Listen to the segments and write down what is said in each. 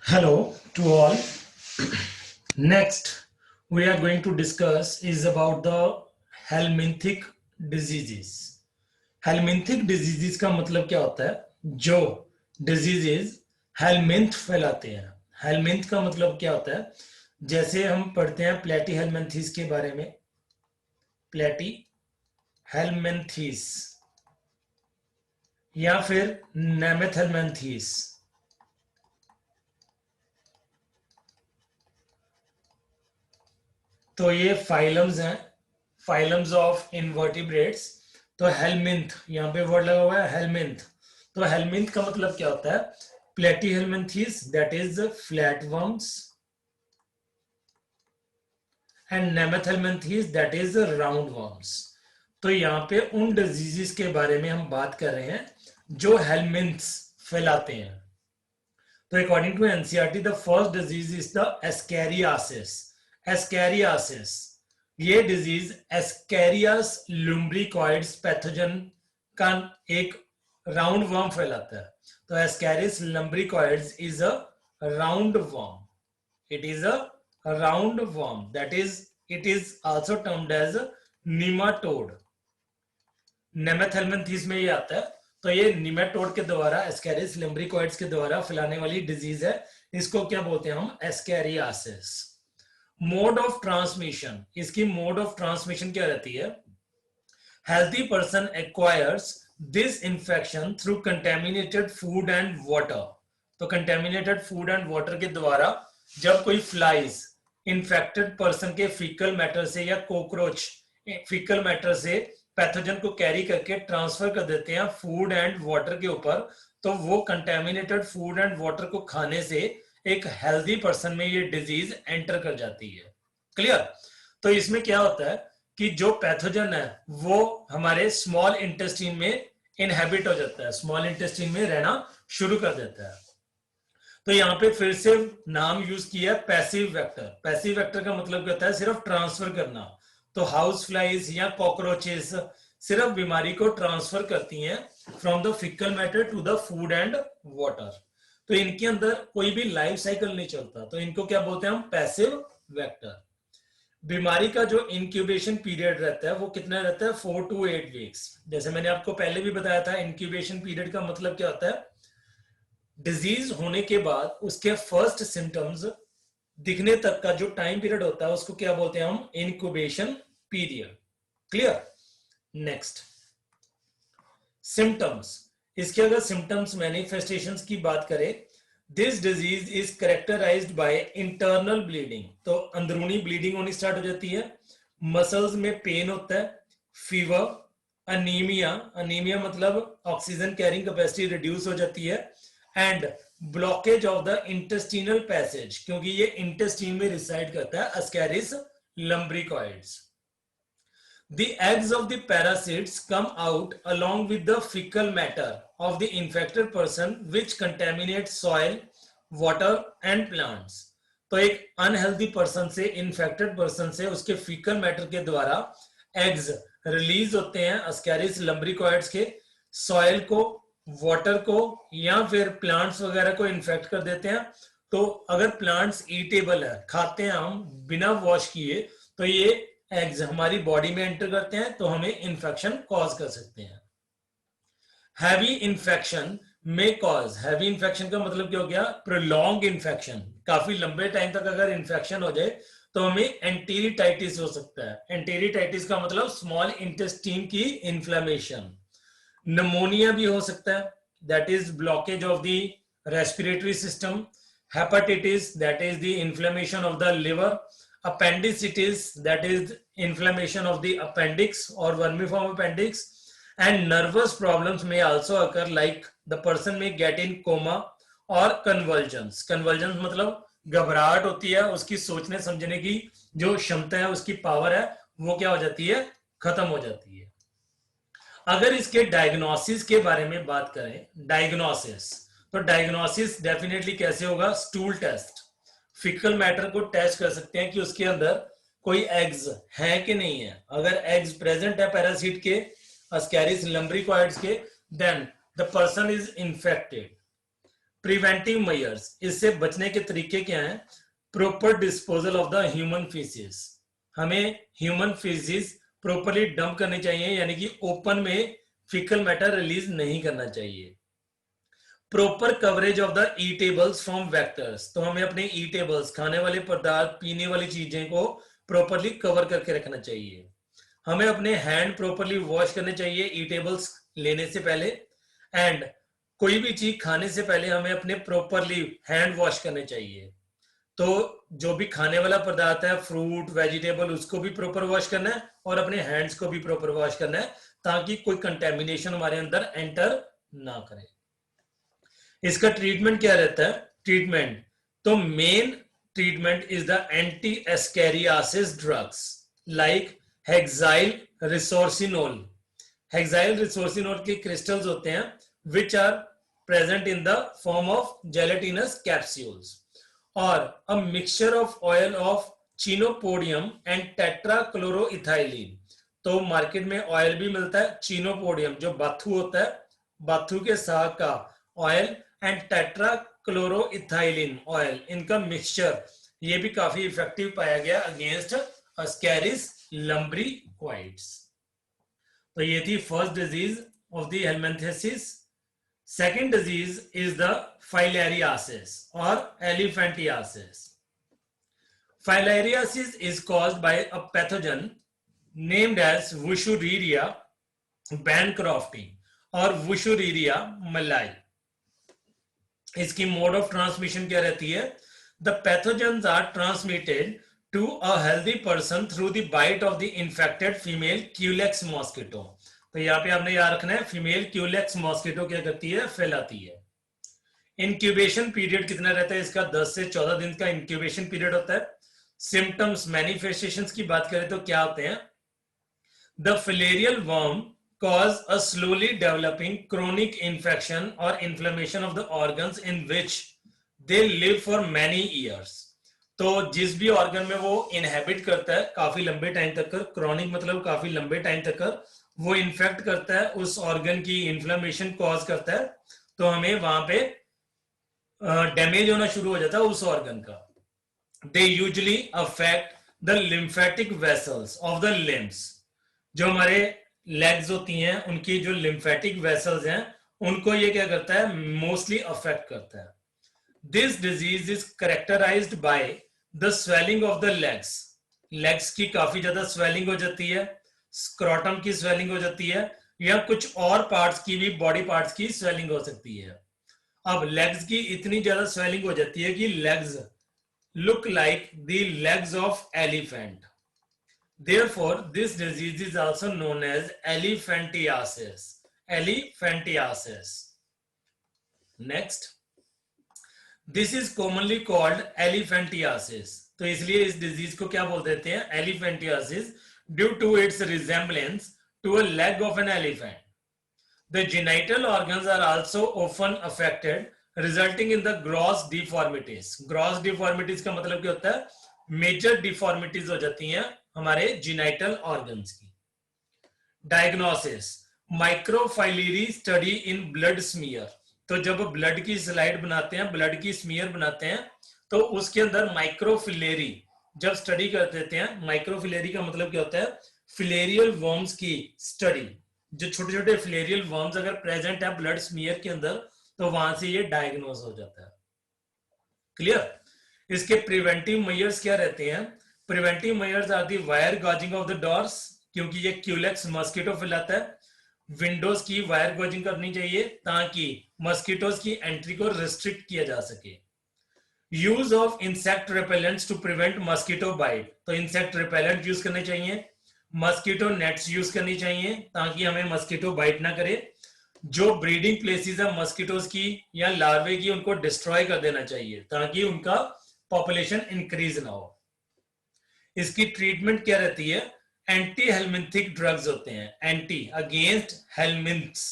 Hello to all. Next, we are going to discuss is about the helminthic diseases. Helminthic diseases का मतलब क्या होता है? जो diseases हेलमिंथ फैलाते हैं. हेलमिंथ का मतलब क्या होता है? जैसे हम पढ़ते हैं प्लेटी हेलमिंथिस के बारे में. प्लेटी हेलमिंथिस या फिर नेमेथ हेलमिंथिस. तो ये फाइलम्स हैं, फाइलम्स ऑफ इनवर्टिब्रेट्स. तो हेलमिंथ यहाँ पे वर्ड लगा हुआ है हेलमिंथ. तो हेलमिंथ का मतलब क्या होता है? प्लेटी helminths that is flat worms and Nemeth helminths that is round worms. तो यहाँ पे उन डिजीजेस के बारे में हम बात कर रहे हैं जो हेलमिंथ्स फैलाते हैं. तो according to NCERT the first disease is the ascariasis. Ascariasis ये डिजीज एस्कैरियस लुम्ब्रिकॉइड्स पैथोजन का एक राउंड वर्म फैलाता है. तो ascaris lumbricoides is a round worm. It is a round worm that is it is also termed as nematode. Nemathelminthes में ये आता है. तो ये निमेटोड के द्वारा एस्कैरियस लुम्ब्रिकॉइड्स के द्वारा फैलाने वाली डिजीज है. इसको क्या बोलते हैं हम? एस्कैरियासिस. मोड ऑफ ट्रांसमिशन, इसकी मोड ऑफ ट्रांसमिशन क्या रहती है? Healthy person acquires this infection through contaminated food and water. तो कंटेमिनेटेड फूड एंड वाटर के द्वारा जब कोई फ्लाइज इन्फेक्टेड पर्सन के फीकल मैटर से या कॉकरोच फीकल मैटर से पैथोजन को कैरी करके ट्रांसफर कर देते हैं फूड एंड वाटर के ऊपर, तो वो कंटेमिनेटेड फूड एंड वाटर को खाने से एक हेल्दी पर्सन में ये डिजीज एंटर कर जाती है. क्लियर? तो इसमें क्या होता है कि जो पैथोजन है वो हमारे स्मॉल इंटेस्टाइन में इनहेबिट हो जाता है, स्मॉल इंटेस्टाइन में रहना शुरू कर देता है. तो यहाँ पे फिर से नाम यूज किया पैसिव वेक्टर. पैसिव वेक्टर का मतलब क्या होता है? सिर्फ ट्रांसफर करना. तो हाउस फ्लाइज या कॉकरोचेस सिर्फ बीमारी को ट्रांसफर करती हैं from the fecal matter to the food and water. तो इनके अंदर कोई भी लाइफ साइकिल नहीं चलता. तो इनको क्या बोलते हैं हम? Passive vector. बीमारी का जो इंक्यूबेशन पीरियड रहता है वो कितना रहता है? 4 to 8 वीक्स. जैसे मैंने आपको पहले भी बताया था, इंक्यूबेशन पीरियड का मतलब क्या होता है? डिजीज होने के बाद उसके फर्स्ट सिम्टम्स दिखने तक का जो टाइम पीरियड होता है उसको क्या बोलते हैं हम? Incubation period. Clear? Next, symptoms. इसके अगर सिम्टम्स मैनिफेस्टेशंस की बात करें, this disease is characterised by internal bleeding. तो अंदरूनी ब्लीडिंग होनी स्टार्ट हो जाती है. मसल्स में पेन होता है. Fever, anaemia. अनीमिया मतलब ऑक्सीजन कैरिंग कैपेसिटी रिड्यूस हो जाती है. And blockage of the intestinal passage, क्योंकि ये इंटेस्टीन में रिसाइड करता है Ascaris लम्ब्रिकॉइड्स. The eggs of the parasites come out along with the fecal matter of the infected person which contaminates soil, water and plants. तो एक unhealthy person से, infected person से उसके फीकल मैटर के द्वारा एग्स रिलीज होते हैं Ascaris lumbricoides के. सॉइल को, वाटर को या फिर प्लांट्स वगैरह को इन्फेक्ट कर देते हैं. तो अगर प्लांट्स ईटेबल है, खाते हैं हम बिना वॉश किए, तो ये एग्स हमारी बॉडी में एंटर करते हैं तो हमें इंफेक्शन कॉज कर सकते हैं. हैवी इंफेक्शन में कॉज, हैवी इंफेक्शन का मतलब क्या हो गया? Prolong infection. काफी लंबे टाइम तक अगर इंफेक्शन हो जाए तो हमें एंटेरिटाइटिस हो सकता है. एंटेरिटाइटिस का मतलब स्मॉल इंटेस्टीन की इन्फ्लेमेशन. नमोनिया भी हो सकता है, that is blockage of the respiratory system. Hepatitis that is the inflammation of the liver. Appendicitis, that is inflammation of the appendix or vermiform appendix. And nervous problems may also occur, like the person may get in coma or convulsions. Convulsions मतलब घबराहट होती है, उसकी सोचने समझने की जो क्षमता है, उसकी पावर है, वो क्या हो जाती है? खत्म हो जाती है. अगर इसके डायग्नोसिस के बारे में बात करें, डायग्नोसिस, तो डायग्नोसिस डेफिनेटली कैसे होगा? Stool test. फिकल मैटर को टेस्ट कर सकते हैं कि उसके अंदर कोई एग्स हैं कि नहीं है. अगर एग्स प्रेजेंट है पैरासीट के, एस्कैरिस लम्ब्रिकॉइड्स के, then the person is infected. Preventive measures, इससे बचने के तरीके क्या हैं? Proper disposal of the human faeces, हमें ह्यूमन फीसिस प्रॉपरली डंप करनी चाहिए, यानी कि ओपन में फीकल मैटर रिलीज नहीं करना चाहिए। Proper coverage of the eatables from vectors, तो हमें अपने ईटेबल्स, खाने वाले पदार्थ, पीने वाली चीजें को प्रॉपरली कवर करके रखना चाहिए। हमें अपने हैंड प्रॉपरली वॉश करने चाहिए ईटेबल्स लेने से पहले, एंड कोई भी चीज खाने से पहले हमें अपने प्रॉपरली हैंड वॉश करने चाहिए। तो जो भी खाने वाला पदार्थ है, फ्रूट, वेजिटेबल, उसको भी प्रॉपर वॉश करना है और अपने हैंड्स को भी प्रॉपर वॉश करना है, ताकि कोई कंटेमिनेशन हमारे अंदर एंटर ना करे। इसका ट्रीटमेंट क्या रहता है? ट्रीटमेंट, तो main treatment is the anti ascariasis drugs like hexyl resorcinol. Hexyl resorcinol के क्रिस्टल्स होते हैं which are present in the form of gelatinous capsules, or a mixture of oil of chenopodium and tetrachloroethylene। तो market में oil भी मिलता है, Chenopodium जो बाथू होता है, बाथू के साग का ऑयल, एंड टेट्राक्लोरोइथाइलिन ऑयल, इनका मिक्सचर, ये भी काफी इफेक्टिव पाया गया अगेंस्ट अस्कैरिस लम्ब्रिक्वाइड्स। तो ये थी first disease of the helminthiasis. Second disease is the filariasis or elephantiasis. Filariasis is caused by a pathogen named as Wuchereria bancrofti or Wuchereria malai. इसकी मोड ऑफ ट्रांसमिशन क्या रहती है? The pathogens are transmitted to a healthy person through the bite of the infected female Culex mosquito. तो यहाँ पे आपने याद रखना है, फीमेल क्यूलेक्स मॉस्किटो क्या करती है? फैलाती है। इंक्यूबेशन पीरियड कितना रहता है इसका? 10 से 14 दिन का इंक्यूबेशन पीरियड होता है। सिम्टम्स, मैनिफेस्टेशंस की बात करें तो क्या होते हैं? The filarial worm cause a slowly developing chronic infection or inflammation of the organs in which they live for many years। तो जिस भी ऑर्गन में वो इनहेबिट करता है काफी लंबे टाइम तक, क्रॉनिक मतलब काफी लंबे टाइम तक वो इन्फेक्ट करता है, उस ऑर्गन की इन्फ्लेमेशन कॉज करता है, तो हमें वहां पे डैमेज होना शुरू हो जाता है उस ऑर्गन का। They usually affect the lymphatic vessels of the limbs, जो हमारे लेग्स होती हैं उनकी जो लिम्फेटिक वेसल्स हैं उनको ये क्या करता है? मोस्टली अफेक्ट करता है। This disease is characterised by the swelling of the legs, legs की काफी ज्यादा स्वेलिंग हो जाती है, स्क्रोटम की स्वेलिंग हो जाती है, या कुछ और पार्ट्स की भी, बॉडी पार्ट्स की स्वेलिंग हो सकती है। अब लेग्स की इतनी ज्यादा स्वेलिंग हो जाती है कि legs look like the legs of elephant. Therefore, this disease is also known as elephantiasis. Elephantiasis. Next, this is commonly called elephantiasis. तो इसलिए इस डिजीज को क्या बोल देते हैं? Elephantiasis, due to its resemblance to a leg of an elephant. The genital organs are also often affected, resulting in the gross deformities. Gross deformities का मतलब क्या होता है? मेजर डिफॉर्मिटीज हो जाती हैं हमारे जीनाइटल ऑर्गन्स की। Diagnosis, microfilaria study in blood smear, तो जब ब्लड की स्लाइड बनाते हैं, ब्लड की स्मीयर बनाते हैं, तो उसके अंदर माइक्रोफिलेरी जब स्टडी कर देते हैं, माइक्रोफिलेरी का मतलब क्या होता है? फिलेरियल वर्म्स की स्टडी, जो छोटे छोटे फिलेरियल वर्म्स अगर प्रेजेंट है ब्लड स्मीयर के अंदर, तो वहां से ये डायग्नोज हो जाता है। क्लियर? इसके प्रिवेंटिव मेजर्स क्या रहते हैं? Preventive measures are the wire gauzing of the doors, क्योंकि ये क्यूलेक्स मस्कीटो फैलाता है। विंडोज की वायर गॉजिंग करनी चाहिए ताकि मस्कीटोज की एंट्री को रिस्ट्रिक्ट किया जा सके। Use of insect repellents to prevent mosquito bite, तो इंसेक्ट रिपेलेंट यूज करने चाहिए। मस्कीटो नेट्स यूज करनी चाहिए ताकि हमें मस्कीटो बाइट ना करे। जो ब्रीडिंग प्लेसेस है मस्कीटोज की या लार्वे की, उनको डिस्ट्रॉय कर देना चाहिए ताकि उनका पॉपुलेशन इंक्रीज ना हो। इसकी ट्रीटमेंट क्या रहती है? एंटी हेलमिंथिक ड्रग्स होते हैं, एंटी अगेंस्ट हेलमिंथ्स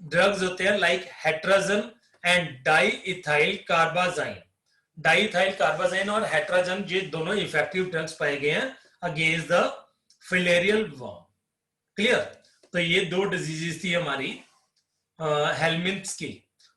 ड्रग्स होते हैं, लाइक हेट्राजन एंड डाइइथाइल कार्बाजाइन। डाइइथाइल कार्बाजाइन और हेट्राजन, ये दोनों इफेक्टिव ड्रग्स पाए गए हैं against the filarial worm. Clear? तो ये दो डिजीजेस थी हमारी हेलमिंथ्स की।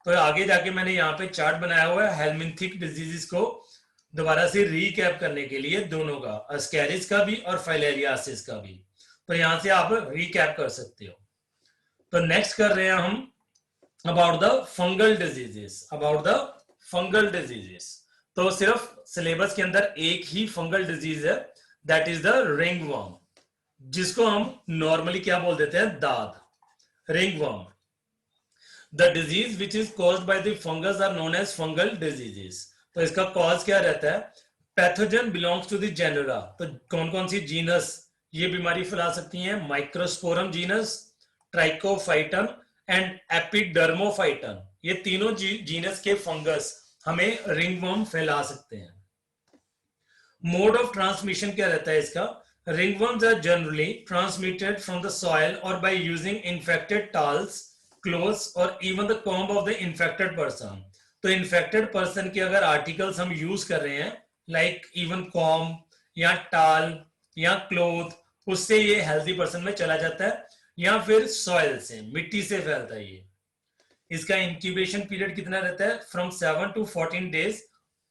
तो तो आगे जाके मैंने यहाँ पे चार्ट बनाया हुआ है हेलमिंथिक डिजीजेस को दोबारा से रीकैप करने के लिए, दोनों का, अस्कैरिस का भी और फाइलेरियासिस का भी। तो यहां से आप रीकैप कर सकते हो। तो नेक्स्ट कर रहे हैं हम about the fungal diseases, about the fungal diseases. तो सिर्फ सिलेबस के अंदर एक ही फंगल डिजीज है, दैट इज द रिंगवर्म, जिसको हम नॉर्मली क्या बोल देते हैं, दाद, ringworm. The disease which is caused by the fungus are known as fungal diseases. तो इसका कॉज क्या रहता है, pathogen belongs to the genera. तो कौन कौन सी जीनस ये बीमारी फैला सकती हैं, microsporum genus, trichophyton and Epidermophyton. ये तीनों जीनस के फंगस हमें रिंगवर्म फैला सकते हैं। मोड ऑफ ट्रांसमिशन क्या रहता है इसका, ringworms are generally transmitted from the soil और by using infected towels, clothes और even the comb of the infected person. तो इन्फेक्टेड पर्सन के अगर आर्टिकल्स हम यूज कर रहे हैं, लाइक इवन कॉम्ब या टाल या क्लोथ, उससे ये हेल्दी पर्सन में चला जाता है, या फिर सॉइल से, मिट्टी से फैलता है ये। इसका इंक्यूबेशन पीरियड कितना रहता है, from 7 to 14 days,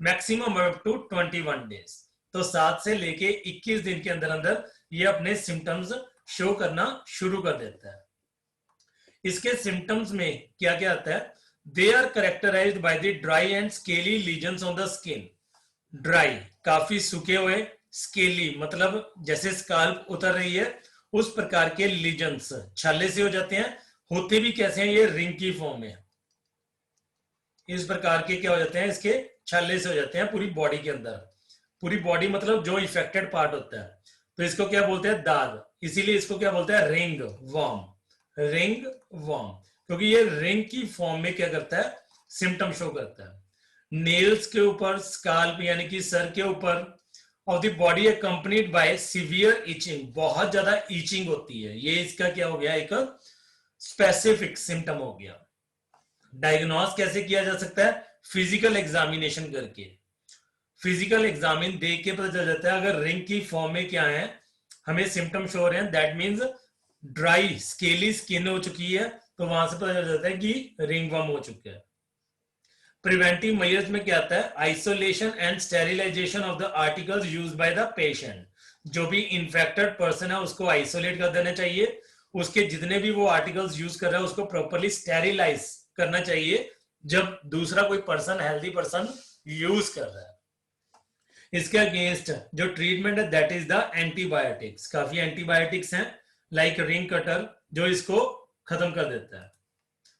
maximum up to 21 days. तो 7 से लेके 21 दिन के अंदर अंदर ये अपने सिम्टम्स शो करना शुरू कर देता है। इसके सिम्टम्स में क्या क्या आता है, they are characterised by the dry and scaly lesions on the skin. Dry, काफी सूखे हुए, स्केली मतलब जैसे स्काल्प उतर रही है उस प्रकार के लीजन्स, छाले से हो जाते हैं, होते भी कैसे हैं, ये रिंग की फॉर्म में, इस प्रकार के क्या हो जाते हैं, इसके छाले से हो जाते हैं पूरी बॉडी के अंदर। पूरी बॉडी मतलब जो इफेक्टेड पार्ट होता है, तो इसको क्या बोलते हैं, दाद। इसीलिए इसको क्या बोलते हैं, रिंग वर्म, रिंग वर्म, क्योंकि ये रिंग की फॉर्म में क्या करता है, सिम्टम शो करता है। नेल्स के ऊपर, स्काल्प यानी कि सर के ऊपर of the body accompanied by severe itching, बहुत ज्यादा इचिंग होती है, ये इसका क्या हो गया, एक स्पेसिफिक सिम्टम हो गया। डायग्नोस कैसे किया जा सकता है, फिजिकल एग्जामिनेशन करके, फिजिकल एग्जामिन देख के पता चल जाता है अगर रिंग की फॉर्म में क्या है, हमें सिम्टम शो हो रहे हैं, that means dry scaly skin हो चुकी है, तो वहां से पता चल जाता है कि रिंगवर्म हो चुका है। प्रिवेंटिव मेजर्स में क्या आता है, isolation and sterilisation of the articles used by the patient. जो भी इन्फेक्टेड पर्सन है उसको आइसोलेट कर देना चाहिए, उसके जितने भी वो आर्टिकल्स यूज कर रहा है उसको प्रॉपर्ली स्टेरिलाइज करना चाहिए जब दूसरा कोई पर्सन, हेल्दी पर्सन यूज कर रहा है। इसके अगेंस्ट जो ट्रीटमेंट है दैट इज द एंटीबायोटिक्स। काफी एंटीबायोटिक्स हैं लाइक रिंग कटर जो इसको खत्म कर देता है।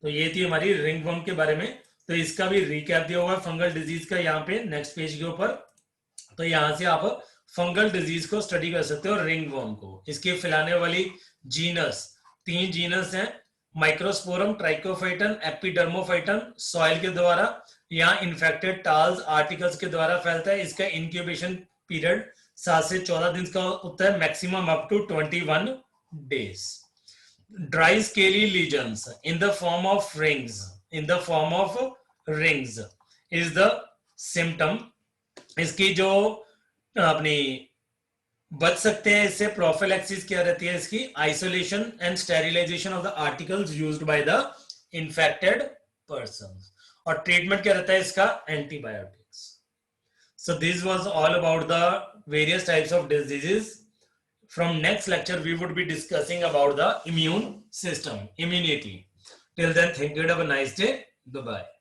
तो ये थी हमारी रिंगवर्म के बारे में। तो इसका भी रिकैप दिया हुआ है फंगल डिजीज का यहाँ पे नेक्स्ट पेज के ऊपर। तो यहाँ से आप फंगल डिजीज को स्टडी कर सकते हो, रिंगवर्म को। इसके फैलाने वाली जीनस, 3 जीनस हैं, माइक्रोस्पोरम, ट्राइकोफाइटन, एपिडर्मोफाइटन, सॉइल के द्वारा या इन्फेक्टेड टाल्स, आर्टिकल्स के द्वारा फैलता है। इसका इंक्यूबेशन पीरियड 7 से 14 दिन का होता है, maximum up to 21 days. Dry scaly lesions in the form of rings, in the form of rings is the symptom। इसकी जो अपनी बच सकते हैं इससे, प्रोफिलैक्सिस क्या रहती है इसकी, isolation and sterilisation of the articles used by the infected person. और ट्रीटमेंट क्या रहता है इसका, antibiotics. So this was all about the various types of diseases. From next lecture we would be discussing about the immune system, immunity. Till then, thank you. Have a nice day. Bye bye.